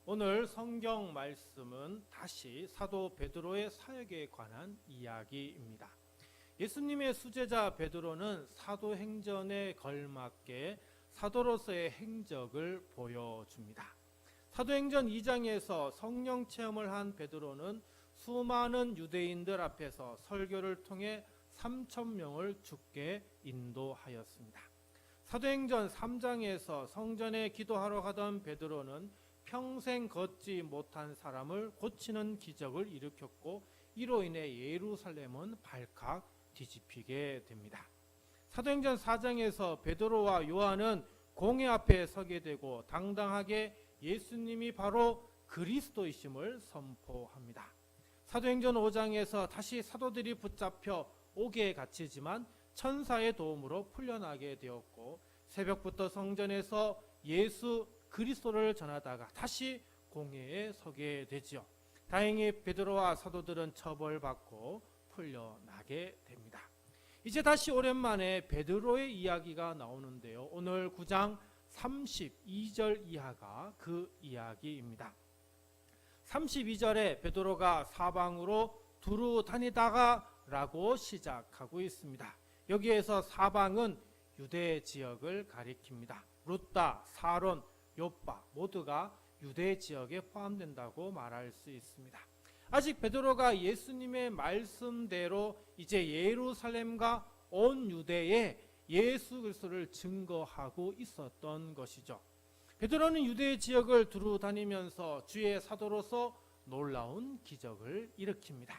오늘 성경 말씀은 다시 사도 베드로의 사역에 관한 이야기입니다. 예수님의 수제자 베드로는 사도행전에 걸맞게 사도로서의 행적을 보여줍니다. 사도행전 2장에서 성령 체험을 한 베드로는 수많은 유대인들 앞에서 설교를 통해 3,000명을 죽게 인도하였습니다. 사도행전 3장에서 성전에 기도하러 가던 베드로는 평생 걷지 못한 사람을 고치는 기적을 일으켰고 이로 인해 예루살렘은 발칵 뒤집히게 됩니다. 사도행전 4장에서 베드로와 요한은 공회 앞에 서게 되고 당당하게 예수님이 바로 그리스도이심을 선포합니다. 사도행전 5장에서 다시 사도들이 붙잡혀 옥에 갇히지만 천사의 도움으로 풀려나게 되었고 새벽부터 성전에서 예수 그리스도를 전하다가 다시 공회에 서게 되지요. 다행히 베드로와 사도들은 처벌받고 풀려나게 됩니다. 이제 다시 오랜만에 베드로의 이야기가 나오는데요. 오늘 9장 32절 이하가 그 이야기입니다. 32절에 베드로가 사방으로 두루 다니다가 라고 시작하고 있습니다. 여기에서 사방은 유대 지역을 가리킵니다. 루따, 사론, 요빠 모두가 유대 지역에 포함된다고 말할 수 있습니다. 아직 베드로가 예수님의 말씀대로 이제 예루살렘과 온 유대에 예수 그리스도를 증거하고 있었던 것이죠. 베드로는 유대 지역을 두루 다니면서 주의 사도로서 놀라운 기적을 일으킵니다.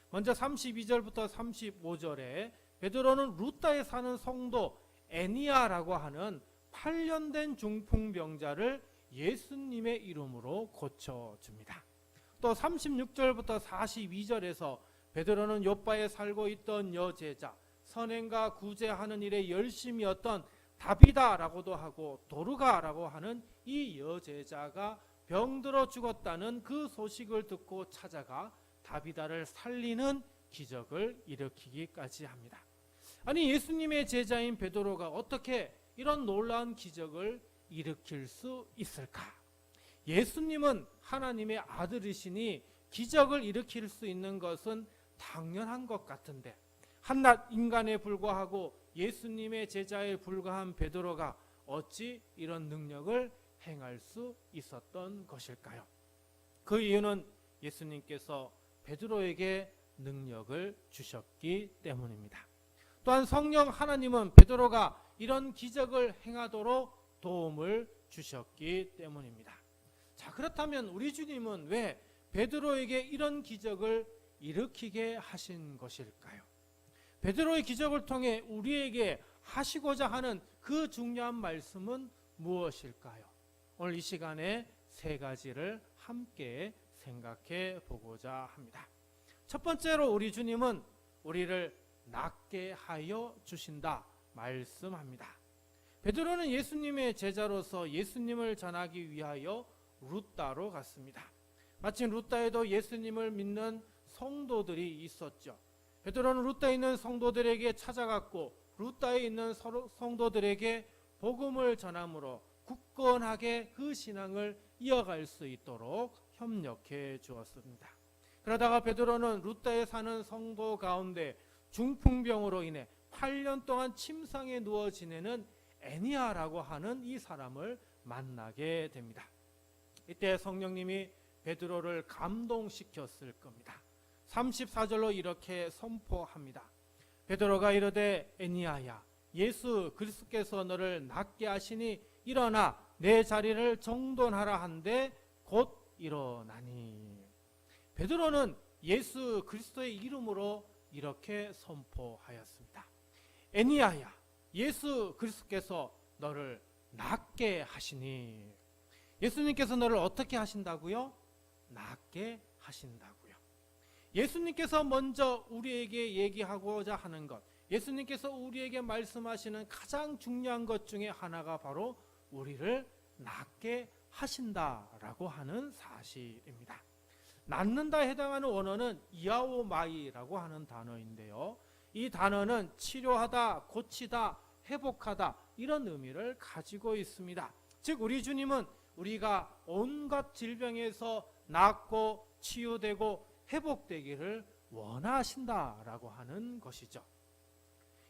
먼저 32절부터 35절에 베드로는 루따에 사는 성도 애니아라고 하는 8년 된 중풍병자를 예수님의 이름으로 고쳐줍니다. 또 36절부터 42절에서 베드로는 요빠에 살고 있던 여제자, 선행과 구제하는 일에 열심이었던 다비다라고도 하고 도르가라고 하는 이 여제자가 병들어 죽었다는 그 소식을 듣고 찾아가 다비다를 살리는 기적을 일으키기까지 합니다. 아니, 예수님의 제자인 베드로가 어떻게 이런 놀라운 기적을 일으킬 수 있을까? 예수님은 하나님의 아들이시니 기적을 일으킬 수 있는 것은 당연한 것 같은데 한낱 인간에 불과하고 예수님의 제자에 불과한 베드로가 어찌 이런 능력을 행할 수 있었던 것일까요? 그 이유는 예수님께서 베드로에게 능력을 주셨기 때문입니다. 또한 성령 하나님은 베드로가 이런 기적을 행하도록 도움을 주셨기 때문입니다. 자, 그렇다면 우리 주님은 왜 베드로에게 이런 기적을 일으키게 하신 것일까요? 베드로의 기적을 통해 우리에게 하시고자 하는 그 중요한 말씀은 무엇일까요? 오늘 이 시간에 세 가지를 함께 생각해 보고자 합니다. 첫 번째로 우리 주님은 우리를 낫게 하여 주신다 말씀합니다. 베드로는 예수님의 제자로서 예수님을 전하기 위하여 루따로 갔습니다. 마침 루따에도 예수님을 믿는 성도들이 있었죠. 베드로는 루따에 있는 성도들에게 찾아갔고 루따에 있는 성도들에게 복음을 전함으로 굳건하게 그 신앙을 이어갈 수 있도록 협력해 주었습니다. 그러다가 베드로는 루따에 사는 성도 가운데 중풍병으로 인해 8년 동안 침상에 누워 지내는 애니아라고 하는 이 사람을 만나게 됩니다. 이때 성령님이 베드로를 감동시켰을 겁니다. 34절로 이렇게 선포합니다. 베드로가 이르되 애니아야, 예수 그리스도께서 너를 낫게 하시니 일어나 내 자리를 정돈하라 한데 곧 일어나니. 베드로는 예수 그리스도의 이름으로 이렇게 선포하였습니다. 애니아야, 예수 그리스도께서 너를 낫게 하시니. 예수님께서 너를 어떻게 하신다고요? 낫게 하신다고요. 예수님께서 먼저 우리에게 얘기하고자 하는 것, 예수님께서 우리에게 말씀하시는 가장 중요한 것 중에 하나가 바로 우리를 낫게 하신다라고 하는 사실입니다. 낫는다에 해당하는 원어는 이아오마이라고 하는 단어인데요. 이 단어는 치료하다, 고치다, 회복하다 이런 의미를 가지고 있습니다. 즉 우리 주님은 우리가 온갖 질병에서 낫고 치유되고 회복되기를 원하신다라고 하는 것이죠.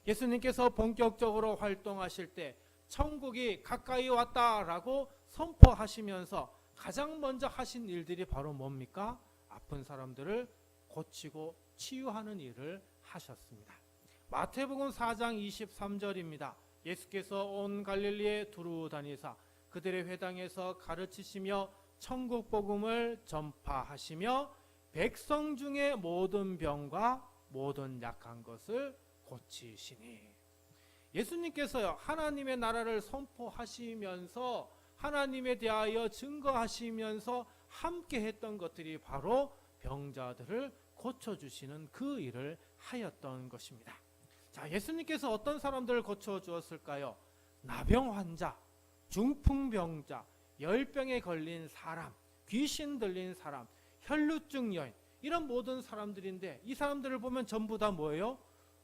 예수님께서 본격적으로 활동하실 때 천국이 가까이 왔다라고 선포하시면서 가장 먼저 하신 일들이 바로 뭡니까? 아픈 사람들을 고치고 치유하는 일을 하셨습니다. 마태복음 4장 23절입니다. 예수께서 온 갈릴리에 두루 다니사 그들의 회당에서 가르치시며 천국 복음을 전파하시며 백성 중에 모든 병과 모든 약한 것을 고치시니. 예수님께서요, 하나님의 나라를 선포하시면서 하나님에 대하여 증거하시면서 함께 했던 것들이 바로 병자들을 고쳐주시는 그 일을 하였던 것입니다. 자, 예수님께서 어떤 사람들을 고쳐주었을까요? 나병 환자, 중풍병자, 열병에 걸린 사람, 귀신 들린 사람, 혈루증 여인, 이런 모든 사람들인데 이 사람들을 보면 전부 다 뭐예요?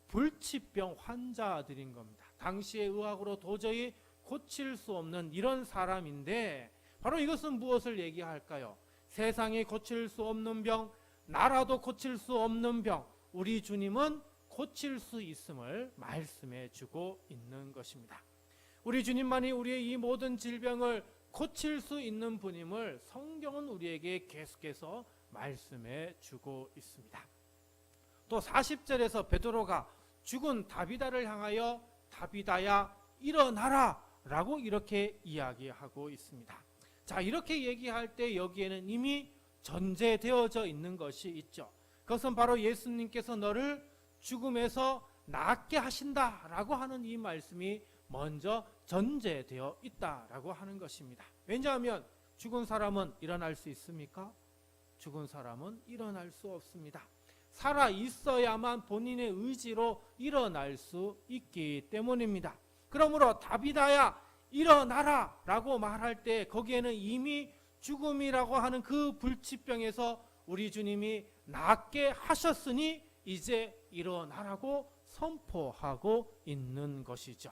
불치병 환자들인 겁니다. 당시의 의학으로 도저히 고칠 수 없는 이런 사람인데 바로 이것은 무엇을 얘기할까요? 세상이 고칠 수 없는 병, 나라도 고칠 수 없는 병, 우리 주님은 고칠 수 있음을 말씀해 주고 있는 것입니다. 우리 주님만이 우리의 이 모든 질병을 고칠 수 있는 분임을 성경은 우리에게 계속해서 말씀해 주고 있습니다. 또 40절에서 베드로가 죽은 다비다를 향하여 다비다야 일어나라 라고 이렇게 이야기하고 있습니다. 자, 이렇게 얘기할 때 여기에는 이미 전제되어져 있는 것이 있죠. 그것은 바로 예수님께서 너를 죽음에서 낫게 하신다라고 하는 이 말씀이 먼저 전제되어 있다라고 하는 것입니다. 왜냐하면 죽은 사람은 일어날 수 있습니까? 죽은 사람은 일어날 수 없습니다. 살아 있어야만 본인의 의지로 일어날 수 있기 때문입니다. 그러므로 다비다야 일어나라 라고 말할 때 거기에는 이미 죽음이라고 하는 그 불치병에서 우리 주님이 낫게 하셨으니 이제 일어나라고 선포하고 있는 것이죠.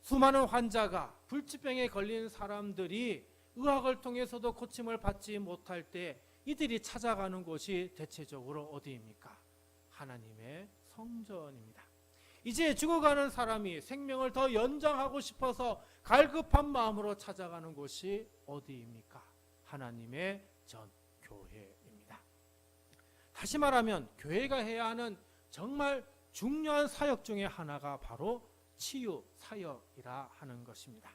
수많은 환자가, 불치병에 걸린 사람들이 의학을 통해서도 고침을 받지 못할 때 이들이 찾아가는 곳이 대체적으로 어디입니까? 하나님의 성전입니다. 이제 죽어가는 사람이 생명을 더 연장하고 싶어서 갈급한 마음으로 찾아가는 곳이 어디입니까? 하나님의 전 교회입니다. 다시 말하면 교회가 해야 하는 정말 중요한 사역 중에 하나가 바로 치유 사역이라 하는 것입니다.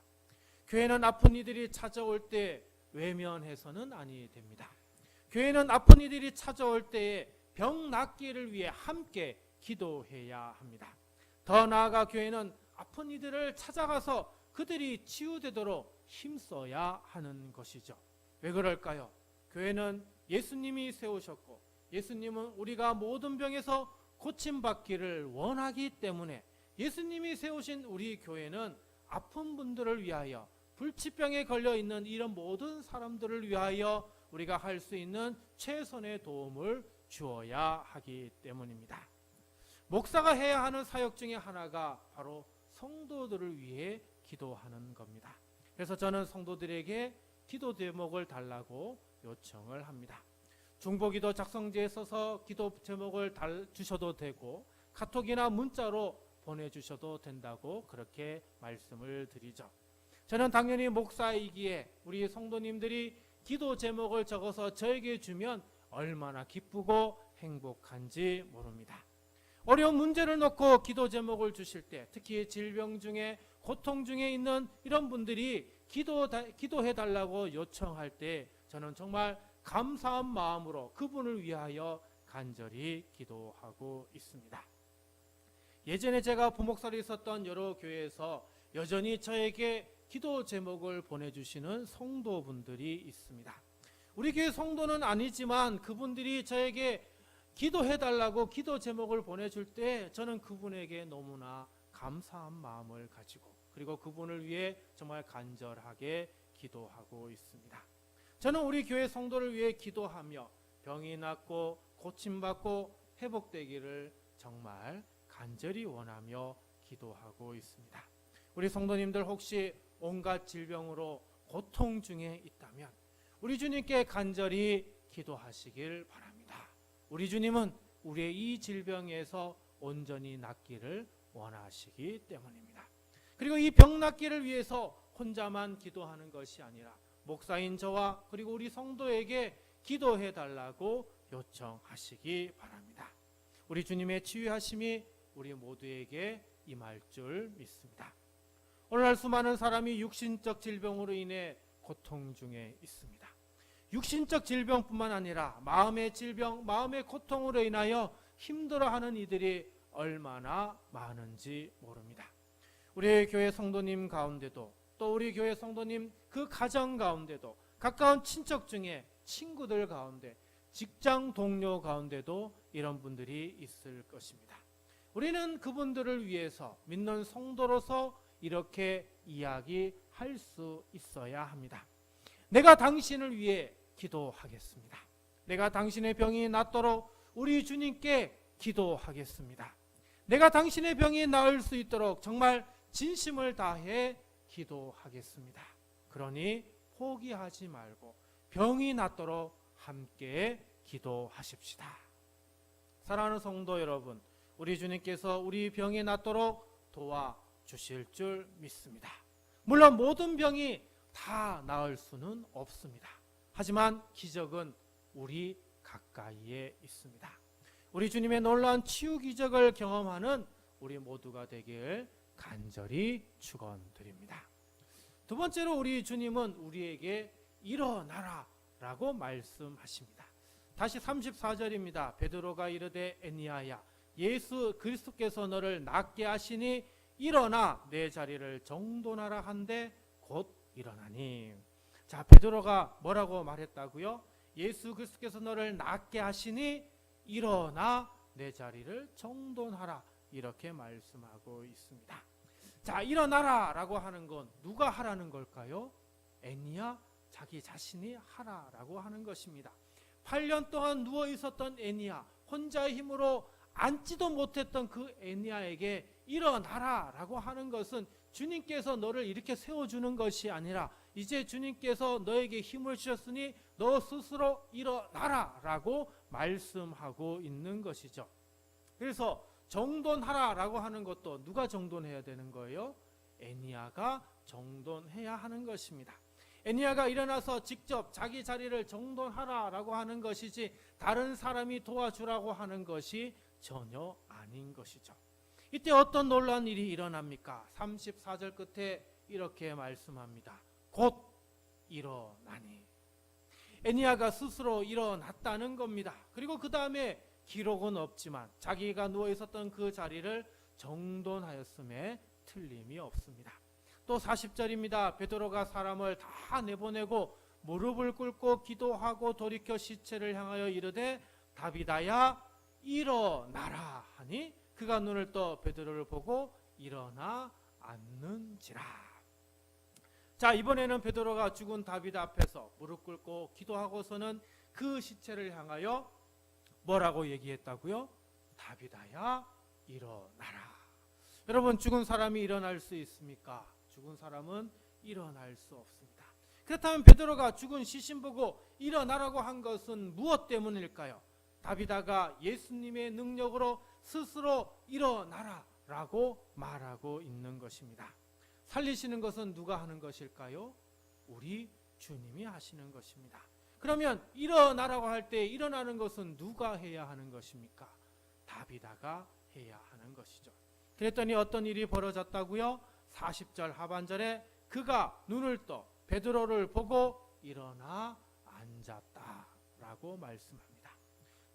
교회는 아픈 이들이 찾아올 때 외면해서는 아니 됩니다. 교회는 아픈 이들이 찾아올 때에 병 낫기를 위해 함께 기도해야 합니다. 더 나아가 교회는 아픈 이들을 찾아가서 그들이 치유되도록 힘써야 하는 것이죠. 왜 그럴까요? 교회는 예수님이 세우셨고 예수님은 우리가 모든 병에서 고침받기를 원하기 때문에 예수님이 세우신 우리 교회는 아픈 분들을 위하여, 불치병에 걸려있는 이런 모든 사람들을 위하여 우리가 할 수 있는 최선의 도움을 주어야 하기 때문입니다. 목사가 해야 하는 사역 중에 하나가 바로 성도들을 위해 기도하는 겁니다. 그래서 저는 성도들에게 기도 제목을 달라고 요청을 합니다. 중보기도 작성지에 써서 기도 제목을 주셔도 되고 카톡이나 문자로 보내주셔도 된다고 그렇게 말씀을 드리죠. 저는 당연히 목사이기에 우리 성도님들이 기도 제목을 적어서 저에게 주면 얼마나 기쁘고 행복한지 모릅니다. 어려운 문제를 놓고 기도 제목을 주실 때, 특히 질병 중에 고통 중에 있는 이런 분들이 기도해달라고 요청할 때 저는 정말 감사한 마음으로 그분을 위하여 간절히 기도하고 있습니다. 예전에 제가 부목사로 있었던 여러 교회에서 여전히 저에게 기도 제목을 보내주시는 성도분들이 있습니다. 우리 교회 성도는 아니지만 그분들이 저에게 기도해달라고 기도 제목을 보내줄 때 저는 그분에게 너무나 감사한 마음을 가지고 그리고 그분을 위해 정말 간절하게 기도하고 있습니다. 저는 우리 교회 성도를 위해 기도하며 병이 낫고 고침받고 회복되기를 정말 간절히 원하며 기도하고 있습니다. 우리 성도님들 혹시 온갖 질병으로 고통 중에 있다면 우리 주님께 간절히 기도하시길 바랍니다. 우리 주님은 우리의 이 질병에서 온전히 낫기를 원하시기 때문입니다. 그리고 이 병 낫기를 위해서 혼자만 기도하는 것이 아니라 목사인 저와 그리고 우리 성도에게 기도해 달라고 요청하시기 바랍니다. 우리 주님의 치유하심이 우리 모두에게 임할 줄 믿습니다. 오늘날 수많은 사람이 육신적 질병으로 인해 고통 중에 있습니다. 육신적 질병뿐만 아니라 마음의 질병, 마음의 고통으로 인하여 힘들어하는 이들이 얼마나 많은지 모릅니다. 우리 교회 성도님 가운데도 또 우리 교회 성도님 그 가정 가운데도 가까운 친척 중에 친구들 가운데 직장 동료 가운데도 이런 분들이 있을 것입니다. 우리는 그분들을 위해서 믿는 성도로서 이렇게 이야기할 수 있어야 합니다. 내가 당신을 위해 기도하겠습니다. 내가 당신의 병이 낫도록 우리 주님께 기도하겠습니다. 내가 당신의 병이 나을 수 있도록 정말 진심을 다해 기도하겠습니다. 그러니 포기하지 말고 병이 낫도록 함께 기도하십시다. 사랑하는 성도 여러분, 우리 주님께서 우리 병이 낫도록 도와주실 줄 믿습니다. 물론 모든 병이 다 나을 수는 없습니다. 하지만 기적은 우리 가까이에 있습니다. 우리 주님의 놀라운 치유 기적을 경험하는 우리 모두가 되길 간절히 축원드립니다. 두 번째로 우리 주님은 우리에게 일어나라 라고 말씀하십니다. 다시 34절입니다. 베드로가 이르되 에니야야 예수 그리스도께서 너를 낫게 하시니 일어나 내 자리를 정돈하라 한데 곧 일어나니. 자, 베드로가 뭐라고 말했다고요? 예수 그리스도께서 너를 낫게 하시니 일어나 내 자리를 정돈하라, 이렇게 말씀하고 있습니다. 자, 일어나라 라고 하는 건 누가 하라는 걸까요? 애니야 자기 자신이 하라라고 하는 것입니다. 8년 동안 누워 있었던 애니야, 혼자의 힘으로 앉지도 못했던 그 애니야에게 일어나라 라고 하는 것은 주님께서 너를 이렇게 세워주는 것이 아니라 이제 주님께서 너에게 힘을 주셨으니 너 스스로 일어나라 라고 말씀하고 있는 것이죠. 그래서 정돈하라 라고 하는 것도 누가 정돈해야 되는 거예요? 애니야가 정돈해야 하는 것입니다. 애니야가 일어나서 직접 자기 자리를 정돈하라 라고 하는 것이지 다른 사람이 도와주라고 하는 것이 전혀 아닌 것이죠. 이때 어떤 놀라운 일이 일어납니까? 34절 끝에 이렇게 말씀합니다. 곧 일어나니. 애니야가 스스로 일어났다는 겁니다. 그리고 그 다음에 기록은 없지만 자기가 누워 있었던 그 자리를 정돈하였음에 틀림이 없습니다. 또 40절입니다. 베드로가 사람을 다 내보내고 무릎을 꿇고 기도하고 돌이켜 시체를 향하여 이르되 다비다야 일어나라 하니 그가 눈을 떠 베드로를 보고 일어나 앉는지라. 자, 이번에는 베드로가 죽은 다비드 앞에서 무릎 꿇고 기도하고서는 그 시체를 향하여 뭐라고 얘기했다고요? 다비다야 일어나라. 여러분, 죽은 사람이 일어날 수 있습니까? 죽은 사람은 일어날 수 없습니다. 그렇다면 베드로가 죽은 시신 보고 일어나라고 한 것은 무엇 때문일까요? 다비다가 예수님의 능력으로 스스로 일어나라 라고 말하고 있는 것입니다. 살리시는 것은 누가 하는 것일까요? 우리 주님이 하시는 것입니다. 그러면 일어나라고 할 때 일어나는 것은 누가 해야 하는 것입니까? 다비다가 해야 하는 것이죠. 그랬더니 어떤 일이 벌어졌다고요? 40절 하반절에 그가 눈을 떠 베드로를 보고 일어나 앉았다라고 말씀합니다.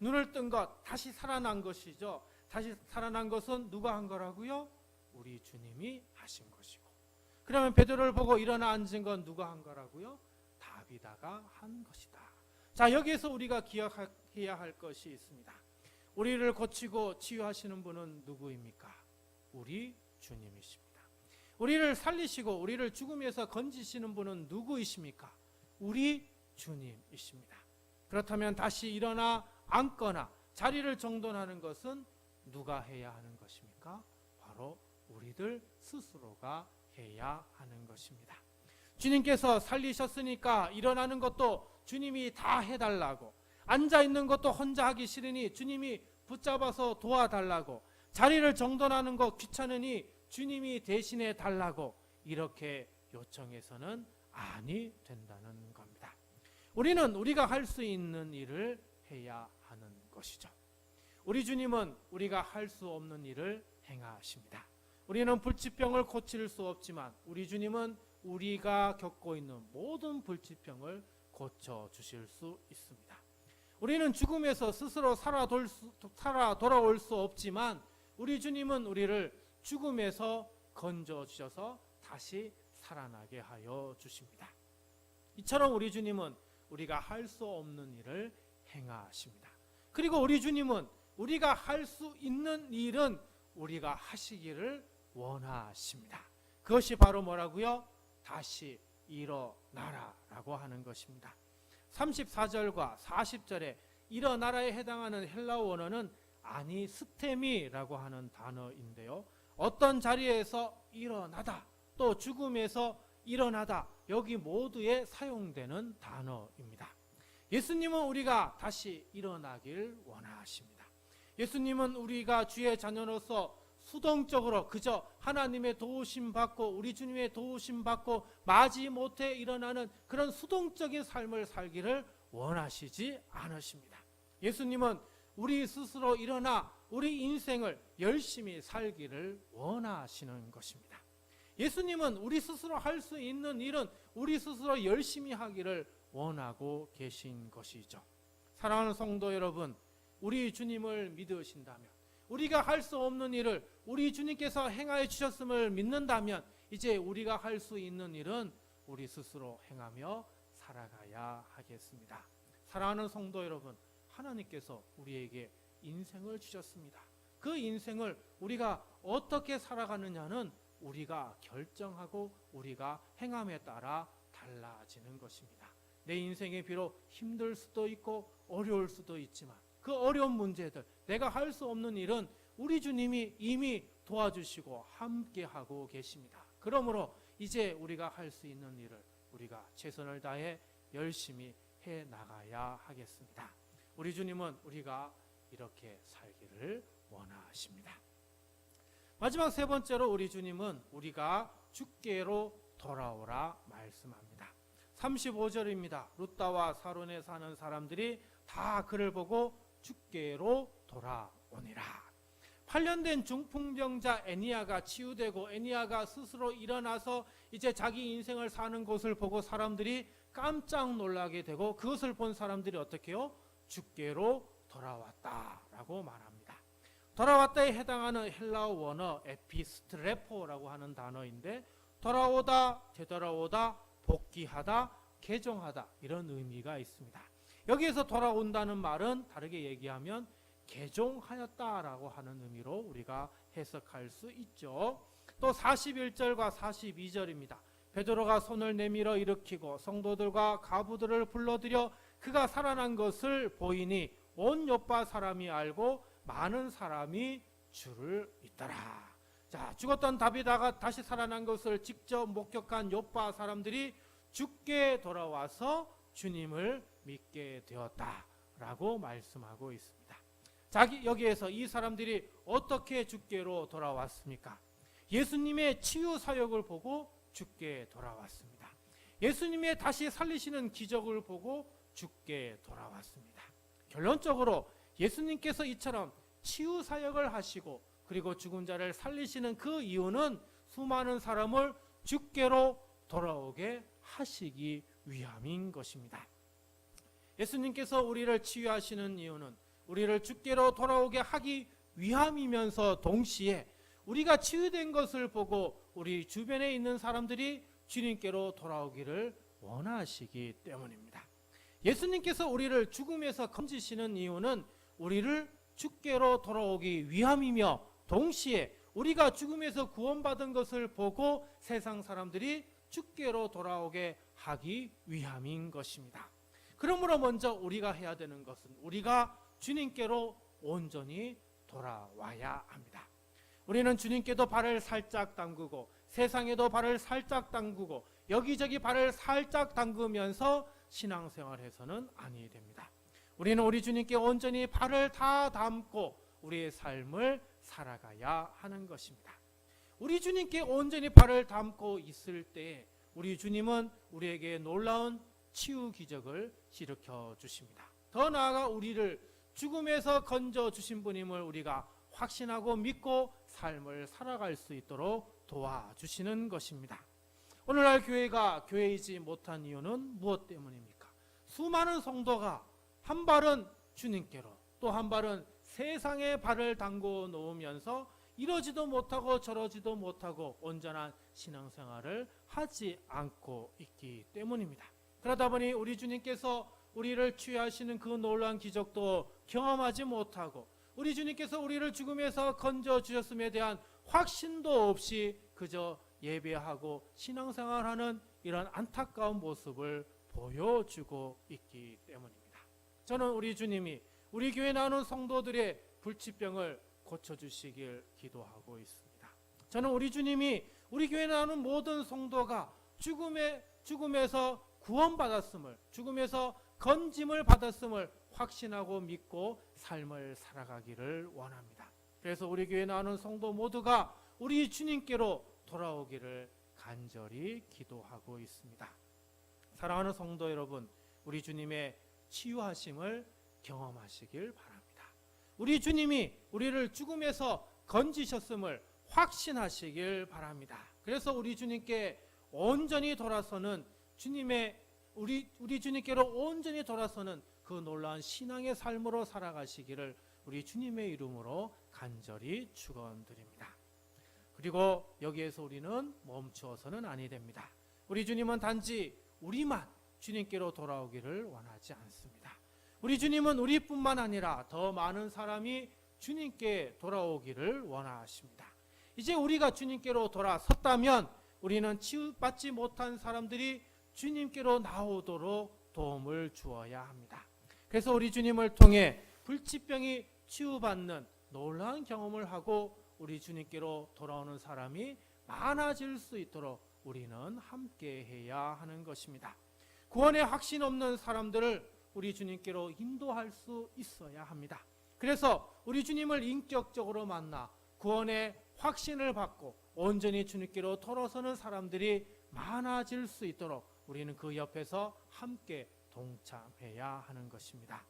눈을 뜬 것, 다시 살아난 것이죠. 다시 살아난 것은 누가 한 거라고요? 우리 주님이 하신 것이고. 그러면 베드로를 보고 일어나 앉은 건 누가 한 거라고요? 다비다가 한 것이다. 자, 여기에서 우리가 기억해야 할 것이 있습니다. 우리를 고치고 치유하시는 분은 누구입니까? 우리 주님이십니다. 우리를 살리시고 우리를 죽음에서 건지시는 분은 누구이십니까? 우리 주님이십니다. 그렇다면 다시 일어나 앉거나 자리를 정돈하는 것은 누가 해야 하는 것입니까? 바로 우리들 스스로가 해야 하는 것입니다. 주님께서 살리셨으니까 일어나는 것도 주님이 다 해달라고, 앉아 있는 것도 혼자 하기 싫으니 주님이 붙잡아서 도와달라고, 자리를 정돈하는 거 귀찮으니 주님이 대신해 달라고 이렇게 요청해서는 아니 된다는 겁니다. 우리는 우리가 할 수 있는 일을 해야 하는 것이죠. 우리 주님은 우리가 할 수 없는 일을 행하십니다. 우리는 불치병을 고칠 수 없지만 우리 주님은 우리가 겪고 있는 모든 불치병을 고쳐주실 수 있습니다. 우리는 죽음에서 스스로 살아 돌아올 수 없지만 우리 주님은 우리를 죽음에서 건져주셔서 다시 살아나게 하여 주십니다. 이처럼 우리 주님은 우리가 할 수 없는 일을 행하십니다. 그리고 우리 주님은 우리가 할 수 있는 일은 우리가 하시기를 원하십니다. 그것이 바로 뭐라고요? 다시 일어나라 라고 하는 것입니다. 34절과 40절에 일어나라에 해당하는 헬라어 원어는 아니스테미라고 하는 단어인데요. 어떤 자리에서 일어나다, 또 죽음에서 일어나다, 여기 모두에 사용되는 단어입니다. 예수님은 우리가 다시 일어나길 원하십니다. 예수님은 우리가 주의 자녀로서 수동적으로 그저 하나님의 도우심 받고 우리 주님의 도우심 받고 마지못해 일어나는 그런 수동적인 삶을 살기를 원하시지 않으십니다. 예수님은 우리 스스로 일어나 우리 인생을 열심히 살기를 원하시는 것입니다. 예수님은 우리 스스로 할 수 있는 일은 우리 스스로 열심히 하기를 원하고 계신 것이죠. 사랑하는 성도 여러분, 우리 주님을 믿으신다면, 우리가 할 수 없는 일을 우리 주님께서 행하여 주셨음을 믿는다면 이제 우리가 할 수 있는 일은 우리 스스로 행하며 살아가야 하겠습니다. 사랑하는 성도 여러분, 하나님께서 우리에게 인생을 주셨습니다. 그 인생을 우리가 어떻게 살아가느냐는 우리가 결정하고 우리가 행함에 따라 달라지는 것입니다. 내 인생에 비록 힘들 수도 있고 어려울 수도 있지만 그 어려운 문제들, 내가 할 수 없는 일은 우리 주님이 이미 도와주시고 함께하고 계십니다. 그러므로 이제 우리가 할 수 있는 일을 우리가 최선을 다해 열심히 해 나가야 하겠습니다. 우리 주님은 우리가 이렇게 살기를 원하십니다. 마지막 세 번째로 우리 주님은 우리가 주께로 돌아오라 말씀합니다. 35절입니다. 룻다와 사론에 사는 사람들이 다 그를 보고 주께로 돌아오니라. 8년 된 중풍병자 애니야가 치유되고 애니야가 스스로 일어나서 이제 자기 인생을 사는 것을 보고 사람들이 깜짝 놀라게 되고 그것을 본 사람들이 어떻게 해요? 주께로 돌아왔다라고 말합니다. 돌아왔다에 해당하는 헬라어 원어 에피스트레포라고 하는 단어인데 돌아오다, 되돌아오다, 복귀하다, 개종하다 이런 의미가 있습니다. 여기에서 돌아온다는 말은 다르게 얘기하면 개종하였다라고 하는 의미로 우리가 해석할 수 있죠. 또 41절과 42절입니다. 베드로가 손을 내밀어 일으키고 성도들과 가부들을 불러들여 그가 살아난 것을 보이니 온 요파 사람이 알고 많은 사람이 주를 믿더라. 자, 죽었던 다비다가 다시 살아난 것을 직접 목격한 요파 사람들이 주께 돌아와서 주님을 믿게 되었다라고 말씀하고 있습니다. 여기에서 이 사람들이 어떻게 주께로 돌아왔습니까? 예수님의 치유 사역을 보고 주께 돌아왔습니다. 예수님의 다시 살리시는 기적을 보고 주께 돌아왔습니다. 결론적으로 예수님께서 이처럼 치유 사역을 하시고 그리고 죽은 자를 살리시는 그 이유는 수많은 사람을 주께로 돌아오게 하시기 위함인 것입니다. 예수님께서 우리를 치유하시는 이유는 우리를 주께로 돌아오게 하기 위함이면서 동시에 우리가 치유된 것을 보고 우리 주변에 있는 사람들이 주님께로 돌아오기를 원하시기 때문입니다. 예수님께서 우리를 죽음에서 건지시는 이유는 우리를 주께로 돌아오기 위함이며 동시에 우리가 죽음에서 구원받은 것을 보고 세상 사람들이 주께로 돌아오게 하기 위함인 것입니다. 그러므로 먼저 우리가 해야 되는 것은 우리가 주님께로 온전히 돌아와야 합니다. 우리는 주님께도 발을 살짝 담그고 세상에도 발을 살짝 담그고 여기저기 발을 살짝 담그면서 신앙생활해서는 아니 됩니다. 우리는 우리 주님께 온전히 발을 다 담고 우리의 삶을 살아가야 하는 것입니다. 우리 주님께 온전히 발을 담고 있을 때 우리 주님은 우리에게 놀라운 치유 기적을 일으켜 주십니다. 더 나아가 우리를 죽음에서 건져 주신 분임을 우리가 확신하고 믿고 삶을 살아갈 수 있도록 도와주시는 것입니다. 오늘날 교회가 교회이지 못한 이유는 무엇 때문입니까? 수많은 성도가 한 발은 주님께로 또 한 발은 세상에 발을 담고 놓으면서 이러지도 못하고 저러지도 못하고 온전한 신앙생활을 하지 않고 있기 때문입니다. 그러다 보니 우리 주님께서 우리를 치유하시는 그 놀라운 기적도 경험하지 못하고 우리 주님께서 우리를 죽음에서 건져 주셨음에 대한 확신도 없이 그저 예배하고 신앙생활하는 이런 안타까운 모습을 보여주고 있기 때문입니다. 저는 우리 주님이 우리 교회 나오는 성도들의 불치병을 고쳐주시길 기도하고 있습니다. 저는 우리 주님이 우리 교회 나오는 모든 성도가 죽음에서 구원받았음을, 죽음에서 건짐을 받았음을 확신하고 믿고 삶을 살아가기를 원합니다. 그래서 우리 교회 나오는 성도 모두가 우리 주님께로 돌아오기를 간절히 기도하고 있습니다. 사랑하는 성도 여러분, 우리 주님의 치유하심을 경험하시길 바랍니다. 우리 주님이 우리를 죽음에서 건지셨음을 확신하시길 바랍니다. 그래서 우리 주님께 온전히 돌아서는 우리 주님께로 온전히 돌아서는 그 놀라운 신앙의 삶으로 살아가시기를 우리 주님의 이름으로 간절히 축원드립니다. 그리고 여기에서 우리는 멈추어서는 아니 됩니다. 우리 주님은 단지 우리만 주님께로 돌아오기를 원하지 않습니다. 우리 주님은 우리뿐만 아니라 더 많은 사람이 주님께 돌아오기를 원하십니다. 이제 우리가 주님께로 돌아섰다면 우리는 치유받지 못한 사람들이 주님께로 나오도록 도움을 주어야 합니다. 그래서 우리 주님을 통해 불치병이 치유받는 놀라운 경험을 하고 우리 주님께로 돌아오는 사람이 많아질 수 있도록 우리는 함께 해야 하는 것입니다. 구원의 확신 없는 사람들을 우리 주님께로 인도할 수 있어야 합니다. 그래서 우리 주님을 인격적으로 만나 구원의 확신을 받고 온전히 주님께로 돌아서는 사람들이 많아질 수 있도록 우리는 그 옆에서 함께 동참해야 하는 것입니다.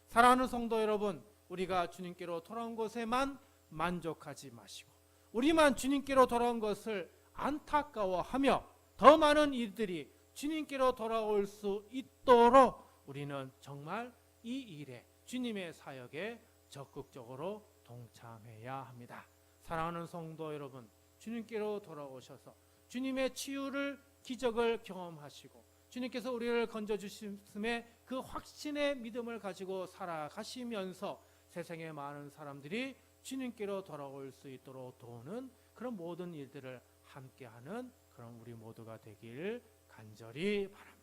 사랑하는 성도 여러분, 우리가 주님께로 돌아온 것에만 만족하지 마시고 우리만 주님께로 돌아온 것을 안타까워하며 더 많은 이들이 주님께로 돌아올 수 있도록 우리는 정말 이 일에 주님의 사역에 적극적으로 동참해야 합니다. 사랑하는 성도 여러분, 주님께로 돌아오셔서 주님의 치유를 기적을 경험하시고 주님께서 우리를 건져주심에 그 확신의 믿음을 가지고 살아가시면서 세상의 많은 사람들이 주님께로 돌아올 수 있도록 도우는 그런 모든 일들을 함께하는 그런 우리 모두가 되길 간절히 바랍니다.